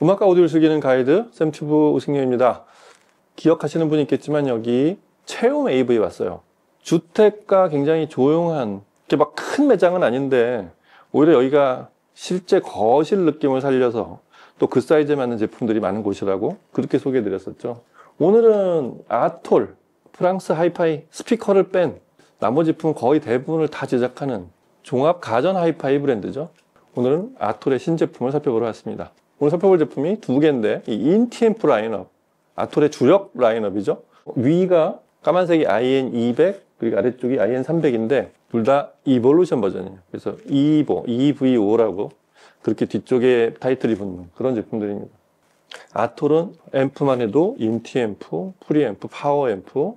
음악과 오디오를 즐기는 가이드 샘튜브 우승렬입니다. 기억하시는 분이 있겠지만 여기 체험 AV에 왔어요. 주택가 굉장히 조용한, 이렇게 막 큰 매장은 아닌데 오히려 여기가 실제 거실 느낌을 살려서 또 그 사이즈에 맞는 제품들이 많은 곳이라고 그렇게 소개해 드렸었죠. 오늘은 아톨, 프랑스 하이파이 스피커를 뺀 나머지 제품 거의 대부분을 다 제작하는 종합 가전 하이파이 브랜드죠. 오늘은 아톨의 신제품을 살펴보러 왔습니다. 오늘 살펴볼 제품이 두 개인데 이 인티앰프 라인업, 아톨의 주력 라인업이죠. 위가 까만색이 IN200 그리고 아래쪽이 IN300인데 둘 다 이볼루션 버전이에요. 그래서 EVO라고 그렇게 뒤쪽에 타이틀이 붙는 그런 제품들입니다. 아톨은 앰프만 해도 인티앰프, 프리앰프, 파워앰프,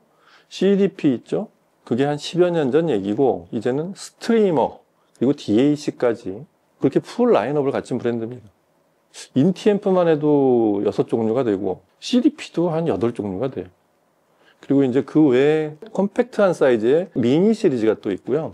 CDP 있죠. 그게 한 10여 년 전 얘기고 이제는 스트리머 그리고 DAC까지 그렇게 풀 라인업을 갖춘 브랜드입니다. 인티앰프만 해도 6종류가 되고 CDP도 한 8종류가 돼요. 그리고 이제 그 외에 컴팩트한 사이즈의 미니 시리즈가 또 있고요.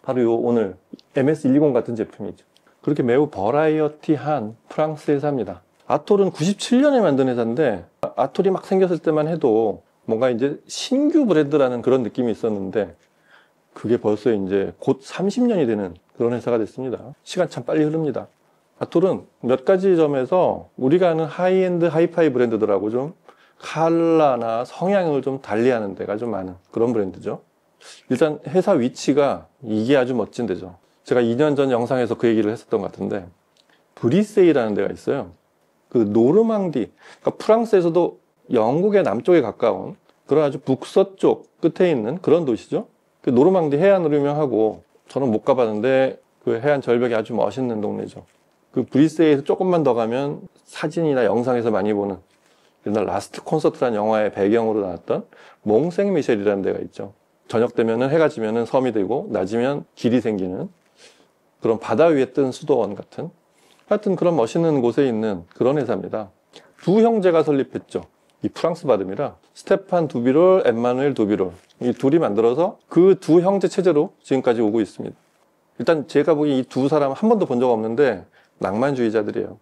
바로 요 오늘 MS120 같은 제품이죠. 그렇게 매우 버라이어티한 프랑스 회사입니다. 아톨은 97년에 만든 회사인데 아톨이 막 생겼을 때만 해도 뭔가 이제 신규 브랜드라는 그런 느낌이 있었는데 그게 벌써 이제 곧 30년이 되는 그런 회사가 됐습니다. 시간 참 빨리 흐릅니다. 아톨은 몇 가지 점에서 우리가 아는 하이엔드 하이파이 브랜드들하고 좀 컬러나 성향을 좀 달리하는 데가 좀 많은 그런 브랜드죠. 일단 회사 위치가 이게 아주 멋진 데죠. 제가 2년 전 영상에서 그 얘기를 했었던 것 같은데 브리세이라는 데가 있어요. 그 노르망디, 그러니까 프랑스에서도 영국의 남쪽에 가까운 그런 아주 북서쪽 끝에 있는 그런 도시죠. 그 노르망디 해안으로 유명하고 저는 못 가봤는데 그 해안 절벽이 아주 멋있는 동네죠. 그 브리세이에서 조금만 더 가면 사진이나 영상에서 많이 보는 옛날 라스트 콘서트라는 영화의 배경으로 나왔던 몽생미셸이라는 데가 있죠. 저녁 되면은 해가 지면은 섬이 되고 낮이면 길이 생기는 그런 바다 위에 뜬 수도원 같은 하여튼 그런 멋있는 곳에 있는 그런 회사입니다. 두 형제가 설립했죠. 이 프랑스 발음이라 스테판 두비롤, 엠마누엘 두비롤 이 둘이 만들어서 그 두 형제 체제로 지금까지 오고 있습니다. 일단 제가 보기엔 이 두 사람 한 번도 본 적 없는데 낭만주의자들이에요.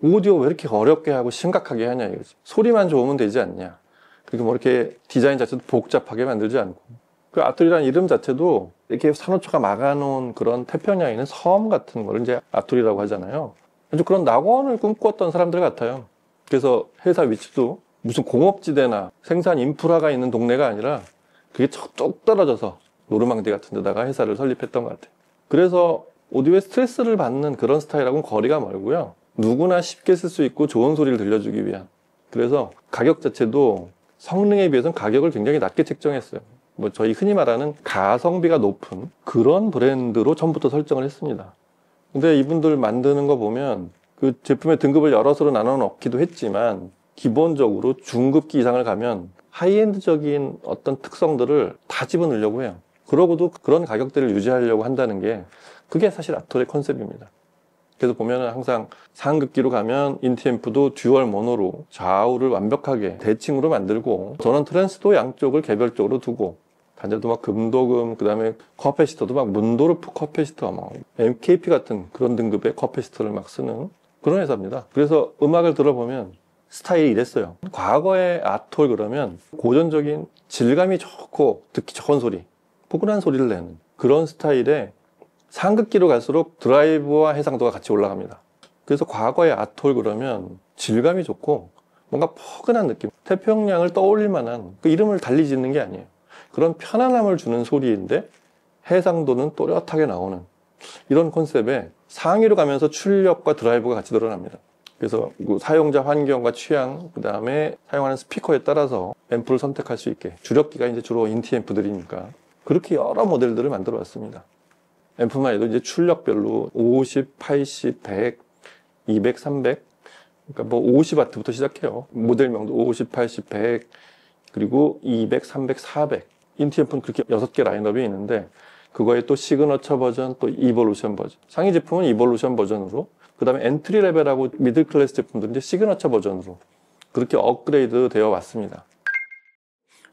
오디오 왜 이렇게 어렵게 하고 심각하게 하냐 이거지. 소리만 좋으면 되지 않냐. 그리고 뭐 이렇게 디자인 자체도 복잡하게 만들지 않고 그 아톨이라는 이름 자체도 이렇게 산호초가 막아놓은 그런 태평양에 있는 섬 같은 걸 이제 아톨이라고 하잖아요. 아주 그런 낙원을 꿈꿨던 사람들 같아요. 그래서 회사 위치도 무슨 공업지대나 생산 인프라가 있는 동네가 아니라 그게 쭉 떨어져서 노르망디 같은 데다가 회사를 설립했던 것 같아요. 그래서 오디오에 스트레스를 받는 그런 스타일하고는 거리가 멀고요. 누구나 쉽게 쓸 수 있고 좋은 소리를 들려주기 위한. 그래서 가격 자체도 성능에 비해서는 가격을 굉장히 낮게 책정했어요. 뭐 저희 흔히 말하는 가성비가 높은 그런 브랜드로 처음부터 설정을 했습니다. 근데 이분들 만드는 거 보면 그 제품의 등급을 여럿으로 나눠 놓기도 했지만 기본적으로 중급기 이상을 가면 하이엔드적인 어떤 특성들을 다 집어넣으려고 해요. 그러고도 그런 가격대를 유지하려고 한다는 게 그게 사실 아톨의 컨셉입니다. 그래서 보면은 항상 상급기로 가면 인티앰프도 듀얼 모노로 좌우를 완벽하게 대칭으로 만들고 전원 트랜스도 양쪽을 개별적으로 두고 단자도 막 금도금 그 다음에 커패시터도 막 문도르프 커패시터 막 MKP 같은 그런 등급의 커패시터를 막 쓰는 그런 회사입니다. 그래서 음악을 들어보면 스타일이 이랬어요. 과거의 아톨 그러면 고전적인 질감이 좋고 듣기 좋은 소리 포근한 소리를 내는 그런 스타일의 상급기로 갈수록 드라이브와 해상도가 같이 올라갑니다. 그래서 과거의 아톨 그러면 질감이 좋고 뭔가 포근한 느낌 태평양을 떠올릴 만한 그 이름을 달리 짓는 게 아니에요. 그런 편안함을 주는 소리인데 해상도는 또렷하게 나오는 이런 컨셉에 상위로 가면서 출력과 드라이브가 같이 드러납니다. 그래서 그 사용자 환경과 취향 그 다음에 사용하는 스피커에 따라서 앰프를 선택할 수 있게 주력기가 이제 주로 인티앰프들이니까 그렇게 여러 모델들을 만들어 왔습니다. 앰프만 해도 이제 출력별로 50, 80, 100, 200, 300 그러니까 뭐 50W부터 시작해요. 모델명도 50, 80, 100 그리고 200, 300, 400 인티앰프는 그렇게 6개 라인업이 있는데 그거에 또 시그너처 버전 또 이볼루션 버전 상위 제품은 이볼루션 버전으로 그 다음에 엔트리 레벨하고 미들 클래스 제품들은 이제 시그너처 버전으로 그렇게 업그레이드 되어 왔습니다.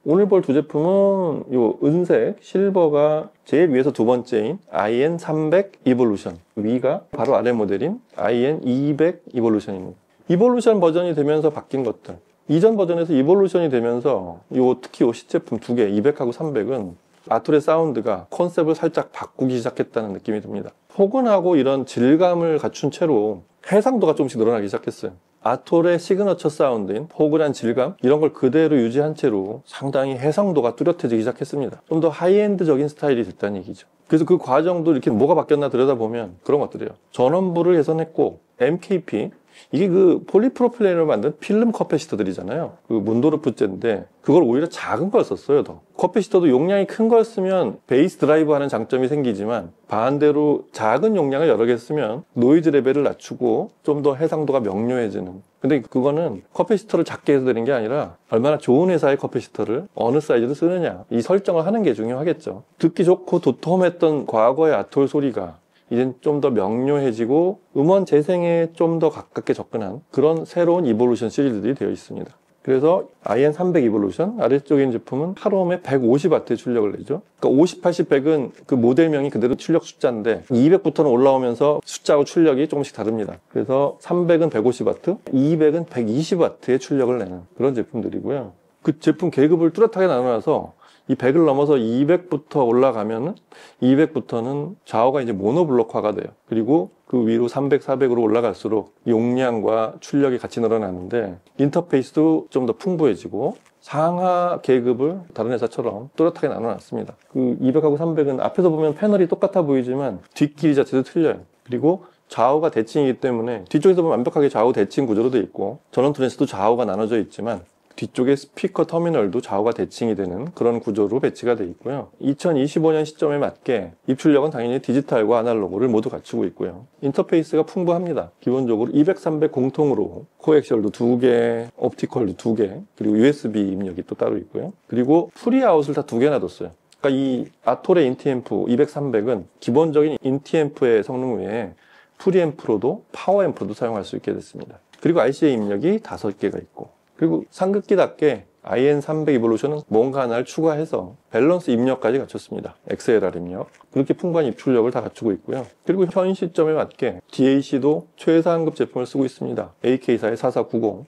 오늘 볼 두 제품은 요 은색 실버가 제일 위에서 두 번째인 IN300 이볼루션 위가 바로 아래 모델인 IN200 이볼루션입니다. 이볼루션 버전이 되면서 바뀐 것들, 이전 버전에서 이볼루션이 되면서 특히 요 C제품 두 개, 200하고 300은 아톨의 사운드가 컨셉을 살짝 바꾸기 시작했다는 느낌이 듭니다. 포근하고 이런 질감을 갖춘 채로 해상도가 조금씩 늘어나기 시작했어요. 아톨의 시그너처 사운드인 포근한 질감, 이런 걸 그대로 유지한 채로 상당히 해상도가 뚜렷해지기 시작했습니다. 좀 더 하이엔드적인 스타일이 됐다는 얘기죠. 그래서 그 과정도 이렇게 뭐가 바뀌었나 들여다보면 그런 것들이에요. 전원부를 개선했고, MKP, 이게 그 폴리프로필렌으로 만든 필름 커패시터들이잖아요. 그 문도르프제인데 그걸 오히려 작은 걸 썼어요. 더 커패시터도 용량이 큰 걸 쓰면 베이스 드라이브 하는 장점이 생기지만, 반대로 작은 용량을 여러 개 쓰면 노이즈 레벨을 낮추고 좀 더 해상도가 명료해지는. 근데 그거는 커패시터를 작게 해서 되는 게 아니라 얼마나 좋은 회사의 커패시터를 어느 사이즈로 쓰느냐, 이 설정을 하는 게 중요하겠죠. 듣기 좋고 도톰했던 과거의 아톨 소리가 이젠 좀 더 명료해지고 음원 재생에 좀 더 가깝게 접근한 그런 새로운 이볼루션 시리즈들이 되어 있습니다. 그래서 IN300 이볼루션, 아래쪽에 있는 제품은 8옴에 150W의 출력을 내죠. 그러니까 50, 80, 100은 그 모델명이 그대로 출력 숫자인데 200부터는 올라오면서 숫자하고 출력이 조금씩 다릅니다. 그래서 300은 150W, 200은 120W의 출력을 내는 그런 제품들이고요. 그 제품 계급을 뚜렷하게 나눠놔서 이 100을 넘어서 200부터 올라가면은 200부터는 좌우가 이제 모노블록화가 돼요. 그리고 그 위로 300, 400으로 올라갈수록 용량과 출력이 같이 늘어나는데 인터페이스도 좀 더 풍부해지고, 상하 계급을 다른 회사처럼 뚜렷하게 나눠놨습니다. 그 200하고 300은 앞에서 보면 패널이 똑같아 보이지만 뒷길이 자체도 틀려요. 그리고 좌우가 대칭이기 때문에 뒤쪽에서 보면 완벽하게 좌우 대칭 구조로 되어 있고, 전원 트랜스도 좌우가 나눠져 있지만 뒤쪽에 스피커 터미널도 좌우가 대칭이 되는 그런 구조로 배치가 되어 있고요. 2025년 시점에 맞게 입출력은 당연히 디지털과 아날로그를 모두 갖추고 있고요. 인터페이스가 풍부합니다. 기본적으로 200, 300 공통으로 코엑셜도 2개, 옵티컬도 2개, 그리고 USB 입력이 또 따로 있고요. 그리고 프리아웃을 다 2개나 뒀어요. 그러니까 이 아톨의 인티앰프 200, 300은 기본적인 인티앰프의 성능 외에 프리앰프로도 파워앰프로도 사용할 수 있게 됐습니다. 그리고 RCA 입력이 5개가 있고, 그리고 상급기답게 IN300 이볼루션은 뭔가 하나를 추가해서 밸런스 입력까지 갖췄습니다. XLR 입력. 그렇게 풍부한 입출력을 다 갖추고 있고요. 그리고 현 시점에 맞게 DAC도 최상급 제품을 쓰고 있습니다. AK사의 4490.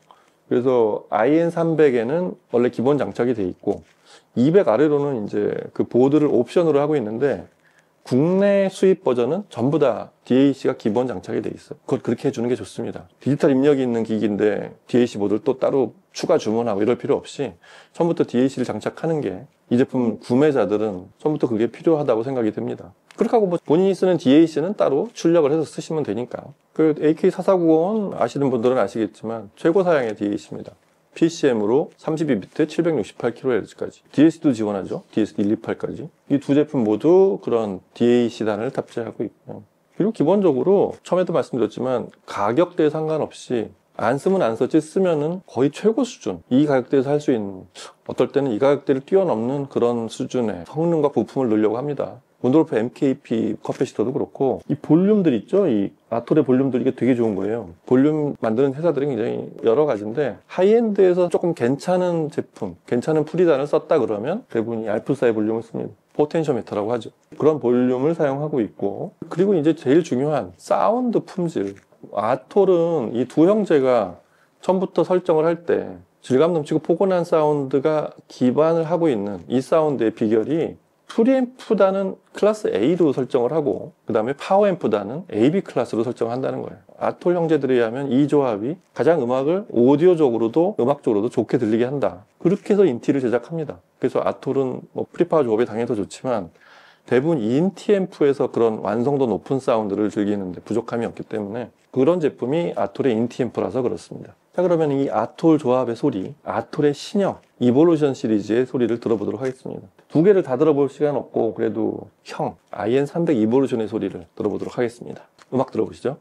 그래서 IN300에는 원래 기본 장착이 돼 있고, 200 아래로는 이제 그 보드를 옵션으로 하고 있는데, 국내 수입 버전은 전부 다 DAC가 기본 장착이 돼 있어요. 그걸 그렇게 해주는 게 좋습니다. 디지털 입력이 있는 기기인데 DAC 보드를 또 따로 추가 주문하고 이럴 필요 없이 처음부터 DAC를 장착하는 게 이 제품 구매자들은 처음부터 그게 필요하다고 생각이 듭니다. 그렇게 하고 뭐 본인이 쓰는 DAC는 따로 출력을 해서 쓰시면 되니까. 그 AK4490은 아시는 분들은 아시겠지만 최고 사양의 DAC입니다. PCM으로 32비트 768kHz까지. DAC도 지원하죠. DAC 128까지. 이 두 제품 모두 그런 DAC단을 탑재하고 있고요. 그리고 기본적으로 처음에도 말씀드렸지만 가격대에 상관없이 안 쓰면 안 썼지, 쓰면은 거의 최고 수준, 이 가격대에서 할 수 있는, 어떨 때는 이 가격대를 뛰어넘는 그런 수준의 성능과 부품을 넣으려고 합니다. 문도르프 MKP 커패시터도 그렇고, 이 볼륨들 있죠? 이 아톨의 볼륨들, 이게 되게 좋은 거예요. 볼륨 만드는 회사들이 굉장히 여러 가지인데, 하이엔드에서 조금 괜찮은 제품, 괜찮은 프리단을 썼다 그러면 대부분이 알프사의 볼륨을 씁니다. 포텐셔미터라고 하죠. 그런 볼륨을 사용하고 있고, 그리고 이제 제일 중요한 사운드 품질. 아톨은 이 두 형제가 처음부터 설정을 할 때 질감 넘치고 포근한 사운드가 기반을 하고 있는 이 사운드의 비결이, 프리앰프단은 클래스 A로 설정을 하고 그 다음에 파워앰프단은 AB 클래스로 설정을 한다는 거예요. 아톨 형제들에 의하면 이 조합이 가장 음악을 오디오적으로도 음악적으로도 좋게 들리게 한다. 그렇게 해서 인티를 제작합니다. 그래서 아톨은 뭐 프리파워 조합이 당연히 더 좋지만 대부분 인티앰프에서 그런 완성도 높은 사운드를 즐기는데 부족함이 없기 때문에 그런 제품이 아톨의 인티앰프라서 그렇습니다. 자, 그러면 이 아톨 조합의 소리, 아톨의 신형 이볼루션 시리즈의 소리를 들어보도록 하겠습니다. 두 개를 다 들어볼 시간 없고 그래도 형 IN300 이볼루션의 소리를 들어보도록 하겠습니다. 음악 들어보시죠.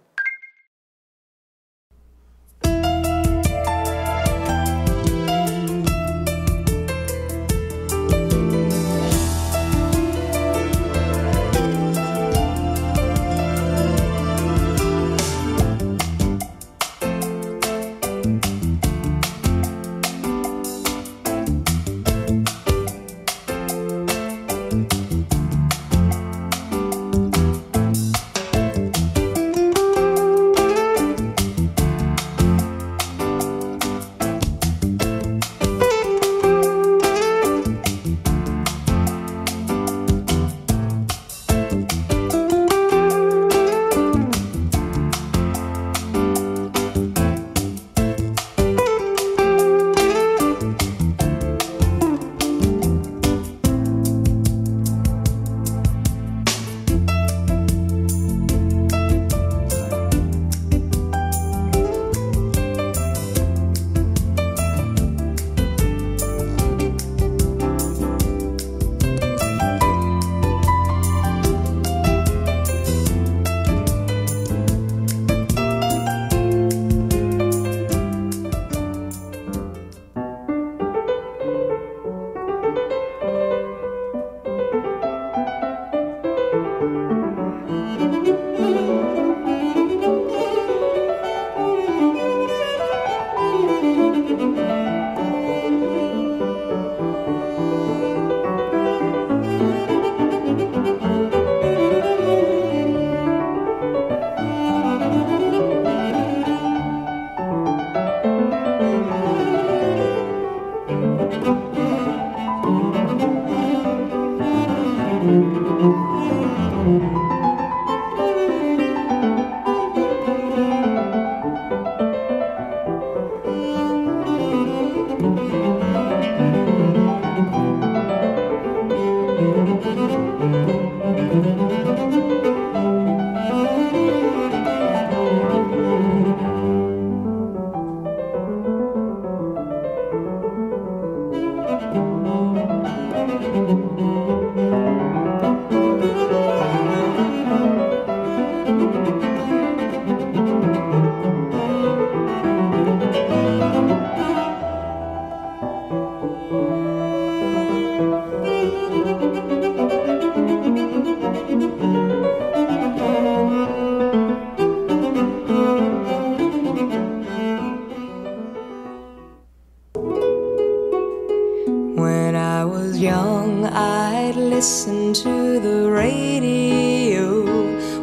When I was young, I'd listen to the radio,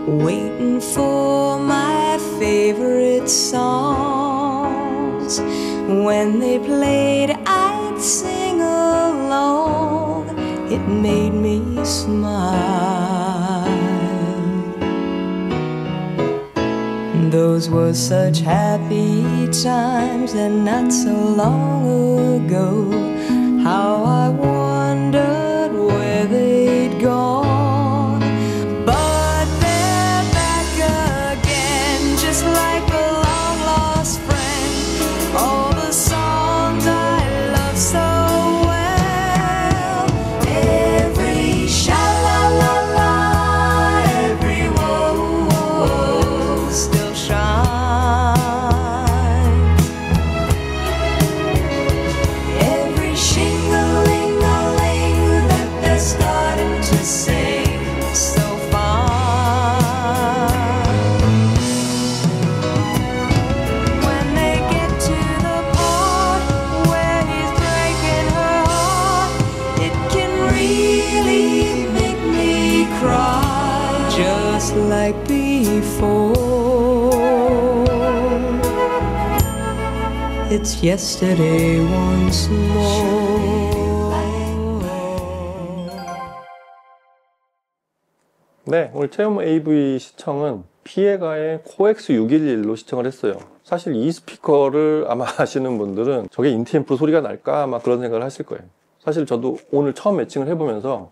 waiting for my favorite songs. When they played, I'd sing along. It made me smile. Those were such happy times, and not so long ago. How I wondered where they'd gone. But they're back again, just like a long-lost friend. All the songs I love so well. Every sha-la-la-la, every whoa-whoa still shines. Every shing-a-ling-a-ling that they're starting to sing so fine. When they get to the part where he's breaking her heart, it can really make me cry, just like before. It's yesterday once more. 네, 오늘 체험 AV 시청은 피에가의 코엑스 611로 시청을 했어요. 사실 이 스피커를 아마 아시는 분들은 저게 인티앰프로 소리가 날까 아마 그런 생각을 하실 거예요. 사실 저도 오늘 처음 매칭을 해보면서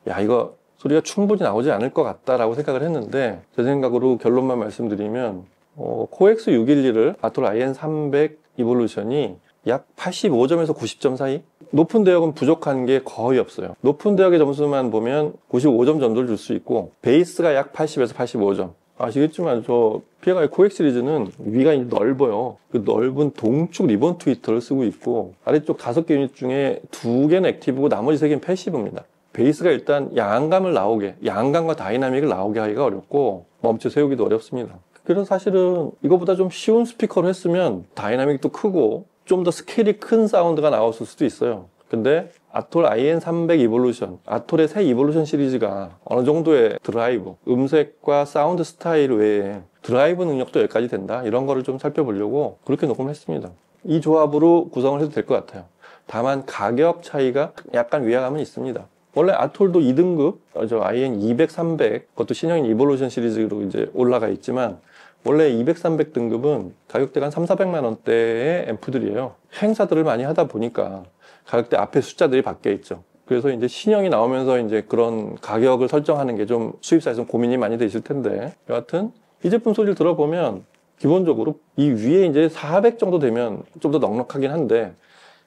야, 이거 소리가 충분히 나오지 않을 것 같다라고 생각을 했는데, 제 생각으로 결론만 말씀드리면 코엑스 611을 아톨 IN300 이볼루션이 약 85점에서 90점 사이? 높은 대역은 부족한 게 거의 없어요. 높은 대역의 점수만 보면 95점 정도를 줄 수 있고, 베이스가 약 80에서 85점. 아시겠지만 저 피에가의 코엑스 시리즈는 위가 넓어요. 그 넓은 동축 리본 트위터를 쓰고 있고, 아래쪽 5개 유닛 중에 2개는 액티브고 나머지 3개는 패시브입니다. 베이스가 일단 양감을 나오게, 양감과 다이나믹을 나오게 하기가 어렵고 멈춰 세우기도 어렵습니다. 그래서 사실은 이거보다 좀 쉬운 스피커로 했으면 다이나믹도 크고 좀 더 스케일이 큰 사운드가 나왔을 수도 있어요. 근데 아톨 IN300 이볼루션, 아톨의 새 이볼루션 시리즈가 어느 정도의 드라이브, 음색과 사운드 스타일 외에 드라이브 능력도 여기까지 된다, 이런 거를 좀 살펴보려고 그렇게 녹음을 했습니다. 이 조합으로 구성을 해도 될 것 같아요. 다만 가격 차이가 약간 위화감은 있습니다. 원래 아톨도 2등급, IN200, 300, 그것도 신형인 이볼루션 시리즈로 이제 올라가 있지만, 원래 200, 300 등급은 가격대가 한 3, 400만 원대의 앰프들이에요. 행사들을 많이 하다 보니까 가격대 앞에 숫자들이 바뀌어 있죠. 그래서 이제 신형이 나오면서 이제 그런 가격을 설정하는 게 좀 수입사에서 고민이 많이 되실 텐데, 여하튼 이 제품 소리를 들어보면 기본적으로 이 위에 이제 400 정도 되면 좀 더 넉넉하긴 한데,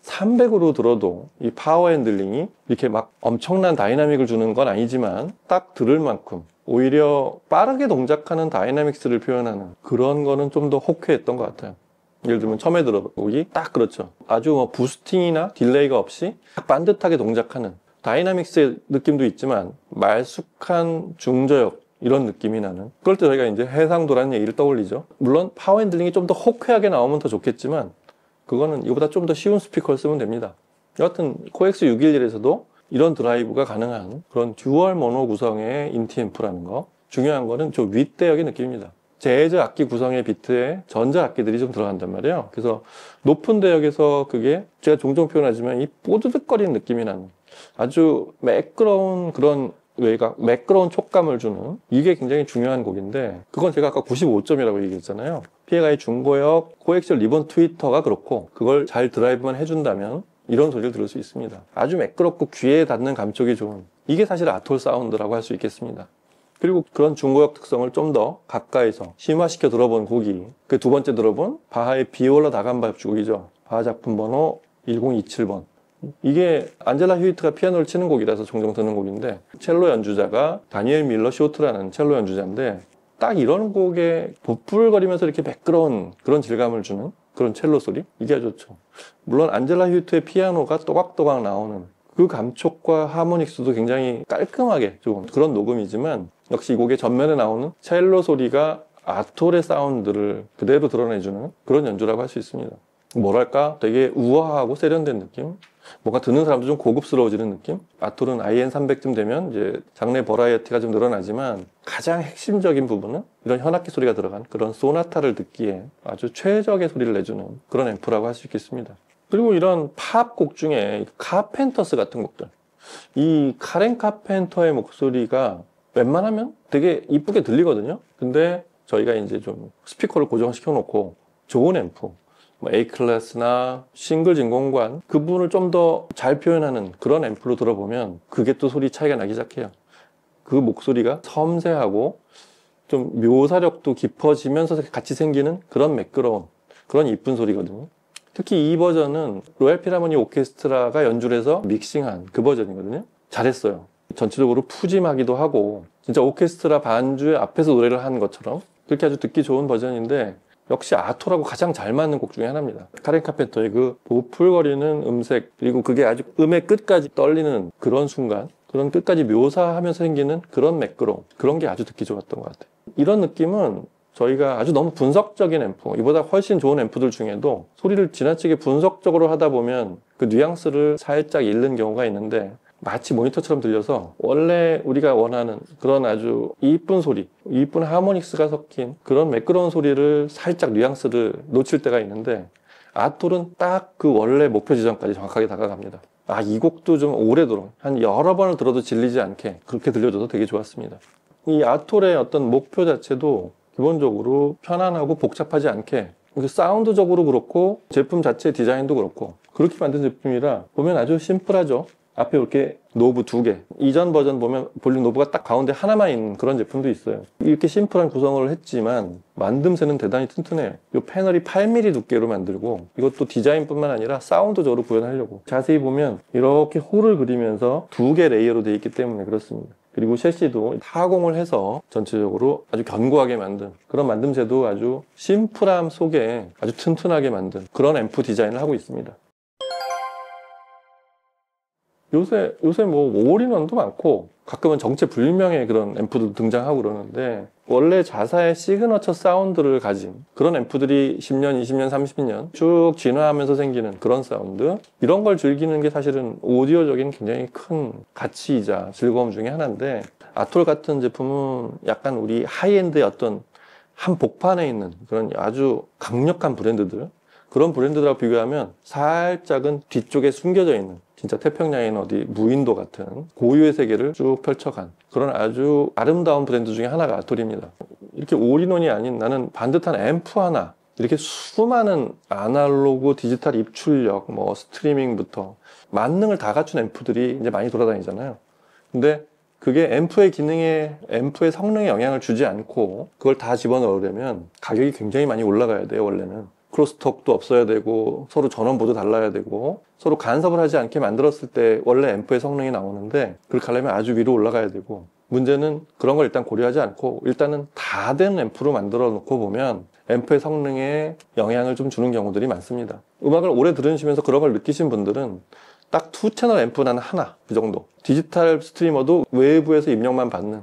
300으로 들어도 이 파워 핸들링이 이렇게 막 엄청난 다이나믹을 주는 건 아니지만 딱 들을 만큼 오히려 빠르게 동작하는 다이나믹스를 표현하는 그런 거는 좀 더 호쾌했던 것 같아요. 예를 들면 처음에 들어보기 딱 그렇죠. 아주 뭐 부스팅이나 딜레이가 없이 딱 반듯하게 동작하는 다이나믹스의 느낌도 있지만 말쑥한 중저역, 이런 느낌이 나는, 그럴 때 저희가 이제 해상도라는 얘기를 떠올리죠. 물론 파워 핸들링이 좀 더 호쾌하게 나오면 더 좋겠지만 그거는 이거보다 좀 더 쉬운 스피커를 쓰면 됩니다. 여하튼 코엑스 611에서도 이런 드라이브가 가능한 그런 듀얼 모노 구성의 인티앰프라는 거, 중요한 거는 저 윗대역의 느낌입니다. 재즈 악기 구성의 비트에 전자 악기들이 좀 들어간단 말이에요. 그래서 높은 대역에서 그게 제가 종종 표현하지만 이 뽀드득거리는 느낌이 나는 아주 매끄러운 그런 외곽, 매끄러운 촉감을 주는 이게 굉장히 중요한 곡인데 그건 제가 아까 95점이라고 얘기했잖아요. PA가의 중고역, 코엑셀 리본 트위터가 그렇고 그걸 잘 드라이브만 해준다면 이런 소리를 들을 수 있습니다. 아주 매끄럽고 귀에 닿는 감촉이 좋은 이게 사실 아톨 사운드라고 할 수 있겠습니다. 그리고 그런 중고역 특성을 좀 더 가까이서 심화시켜 들어본 곡이 그 두 번째 들어본 바하의 비올라 다감바 협주곡이죠. 바하 작품 번호 1027번. 이게 안젤라 휴이트가 피아노를 치는 곡이라서 종종 듣는 곡인데 첼로 연주자가 다니엘 밀러 쇼트라는 첼로 연주자인데 딱 이런 곡에 보풀거리면서 이렇게 매끄러운 그런 질감을 주는 그런 첼로 소리 이게 아주 좋죠. 물론 안젤라 휴이트의 피아노가 또각또각 나오는 그 감촉과 하모닉스도 굉장히 깔끔하게 좀 그런 녹음이지만 역시 이 곡의 전면에 나오는 첼로 소리가 아톨의 사운드를 그대로 드러내주는 그런 연주라고 할 수 있습니다. 뭐랄까 되게 우아하고 세련된 느낌, 뭔가 듣는 사람도 좀 고급스러워지는 느낌. 아톨은 IN300쯤 되면 이제 장르 버라이어티가 좀 늘어나지만 가장 핵심적인 부분은 이런 현악기 소리가 들어간 그런 소나타를 듣기에 아주 최적의 소리를 내주는 그런 앰프라고 할 수 있겠습니다. 그리고 이런 팝 곡 중에 카펜터스 같은 곡들, 이 카렌 카펜터의 목소리가 웬만하면 되게 이쁘게 들리거든요. 근데 저희가 이제 좀 스피커를 고정시켜 놓고 좋은 앰프, 뭐 A클래스나 싱글 진공관 그 부분을 좀 더 잘 표현하는 그런 앰프로 들어보면 그게 또 소리 차이가 나기 시작해요. 그 목소리가 섬세하고 좀 묘사력도 깊어지면서 같이 생기는 그런 매끄러운 그런 이쁜 소리거든요. 특히 이 버전은 로얄 필하모니 오케스트라가 연주를 해서 믹싱한 그 버전이거든요. 잘했어요. 전체적으로 푸짐하기도 하고 진짜 오케스트라 반주의 앞에서 노래를 한 것처럼 그렇게 아주 듣기 좋은 버전인데 역시 아톨하고 가장 잘 맞는 곡 중에 하나입니다. 카렌 카펜터의 그 보풀거리는 음색 그리고 그게 아주 음의 끝까지 떨리는 그런 순간 그런 끝까지 묘사하면서 생기는 그런 매끄러움 그런 게 아주 듣기 좋았던 것 같아요. 이런 느낌은 저희가 아주 너무 분석적인 앰프 이보다 훨씬 좋은 앰프들 중에도 소리를 지나치게 분석적으로 하다 보면 그 뉘앙스를 살짝 잃는 경우가 있는데 마치 모니터처럼 들려서 원래 우리가 원하는 그런 아주 이쁜 소리, 이쁜 하모닉스가 섞인 그런 매끄러운 소리를 살짝 뉘앙스를 놓칠 때가 있는데 아톨은 딱 그 원래 목표 지점까지 정확하게 다가갑니다. 아, 이 곡도 좀 오래도록 한 여러 번을 들어도 질리지 않게 그렇게 들려줘서 되게 좋았습니다. 이 아톨의 어떤 목표 자체도 기본적으로 편안하고 복잡하지 않게 사운드적으로 그렇고 제품 자체 디자인도 그렇고 그렇게 만든 제품이라 보면 아주 심플하죠. 앞에 이렇게 노브 2개 이전 버전 보면 볼륨 노브가 딱 가운데 하나만 있는 그런 제품도 있어요. 이렇게 심플한 구성을 했지만 만듦새는 대단히 튼튼해요. 이 패널이 8mm 두께로 만들고 이것도 디자인뿐만 아니라 사운드적으로 구현하려고 자세히 보면 이렇게 홀을 그리면서 2개 레이어로 되어 있기 때문에 그렇습니다. 그리고 셰시도 타공을 해서 전체적으로 아주 견고하게 만든 그런 만듦새도 아주 심플함 속에 아주 튼튼하게 만든 그런 앰프 디자인을 하고 있습니다. 요새 뭐 올인원도 많고 가끔은 정체불명의 그런 앰프도 등장하고 그러는데 원래 자사의 시그너처 사운드를 가진 그런 앰프들이 10년, 20년, 30년 쭉 진화하면서 생기는 그런 사운드 이런 걸 즐기는 게 사실은 오디오적인 굉장히 큰 가치이자 즐거움 중에 하나인데 아톨 같은 제품은 약간 우리 하이엔드의 어떤 한 복판에 있는 그런 아주 강력한 브랜드들 그런 브랜드들하고 비교하면 살짝은 뒤쪽에 숨겨져 있는 진짜 태평양인 어디 무인도 같은 고유의 세계를 쭉 펼쳐간 그런 아주 아름다운 브랜드 중에 하나가 아톨입니다. 이렇게 올인원이 아닌 나는 반듯한 앰프 하나 이렇게 수많은 아날로그 디지털 입출력 뭐 스트리밍부터 만능을 다 갖춘 앰프들이 이제 많이 돌아다니잖아요. 근데 그게 앰프의 기능에 앰프의 성능에 영향을 주지 않고 그걸 다 집어넣으려면 가격이 굉장히 많이 올라가야 돼요. 원래는 크로스톡도 없어야 되고 서로 전원보도 달라야 되고 서로 간섭을 하지 않게 만들었을 때 원래 앰프의 성능이 나오는데 그렇게 하려면 아주 위로 올라가야 되고 문제는 그런 걸 일단 고려하지 않고 일단은 다 된 앰프로 만들어 놓고 보면 앰프의 성능에 영향을 좀 주는 경우들이 많습니다. 음악을 오래 들으시면서 그런 걸 느끼신 분들은 딱 2채널 앰프는 하나 그 정도 디지털 스트리머도 외부에서 입력만 받는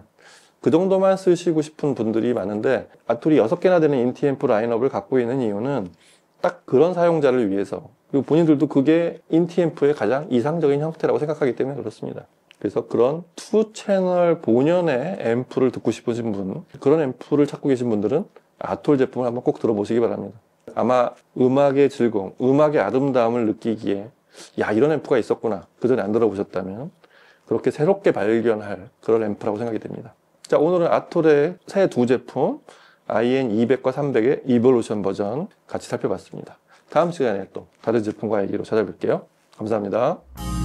그 정도만 쓰시고 싶은 분들이 많은데 아톨이 6개나 되는 인티앰프 라인업을 갖고 있는 이유는 딱 그런 사용자를 위해서 그리고 본인들도 그게 인티앰프의 가장 이상적인 형태라고 생각하기 때문에 그렇습니다. 그래서 그런 2채널 본연의 앰프를 듣고 싶으신 분 그런 앰프를 찾고 계신 분들은 아톨 제품을 한번 꼭 들어보시기 바랍니다. 아마 음악의 즐거움, 음악의 아름다움을 느끼기에 야 이런 앰프가 있었구나 그 전에 안 들어보셨다면 그렇게 새롭게 발견할 그런 앰프라고 생각이 됩니다. 자, 오늘은 아톨의 새 두 제품 IN200과 300의 이볼루션 버전 같이 살펴봤습니다. 다음 시간에 또 다른 제품과 얘기로 찾아뵐게요. 감사합니다.